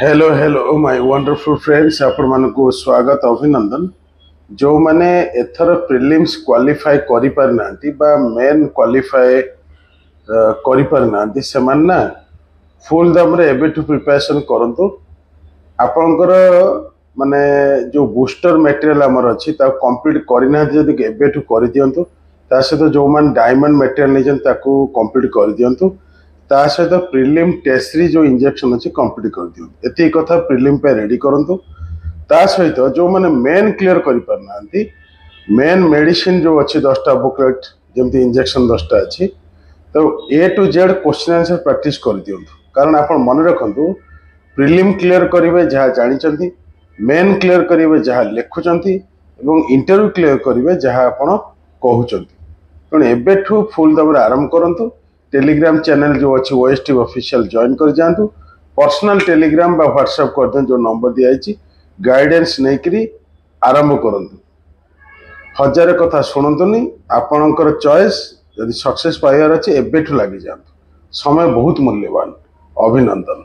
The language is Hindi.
Hello hello my wonderful friends आपण मानकु स्वागत अभिनंदन। जो माने एथर प्रिलिम्स क्वालिफाई करि पार नांती बा मेन क्वालिफाई करि पार नांती से मान ना फुल दम रे एबेटू प्रिपरेशन करंतु। आपनकर माने जो बूस्टर मटेरियल हमर अछि ता कंप्लीट करिना जदि एबेटू करि दियंतु। ता सहित जो मान डायमंड मटेरियल नेजन ताकू कंप्लीट करि दियंतु। ता सहित प्रिलिम टेस्ट री जो इंजेक्शन अच्छी कंप्लीट कर दियो एति कथा प्रिलिम पे रेडी करंतु। ता सहित जो माने मेन क्लियर करि पार नांती मेन मेडिसिन जो अच्छी 10टा बुकलेट जेमती इंजेक्शन 10टा अच्छी तो A to Z question answer practice कर दियंतु। कारण आपण मन रखंतु प्रिलिम क्लियर करिवे जहा जानिचंती, मेन क्लियर करिवे जहा लेखुचंती एवं इंटरव्यू क्लियर करिवे जहा आपण कहउचंती। तेणु एबेठू फुल दम आरंभ करंतु। टेलीग्राम चैनल जो अच्छी ओएसटी ऑफिशियल जॉइन कर जातु। पर्सनल टेलीग्राम बा व्हाट्सएप कर दें जो नंबर दिखाई गाइडेंस नहीं करी आरंभ करंतु। हजार कथा शुणुनी आपणकर चॉइस यदि सक्सेस पाइबार अच्छे एबेठू लगी जातु। समय बहुत मूल्यवान। अभिनंदन।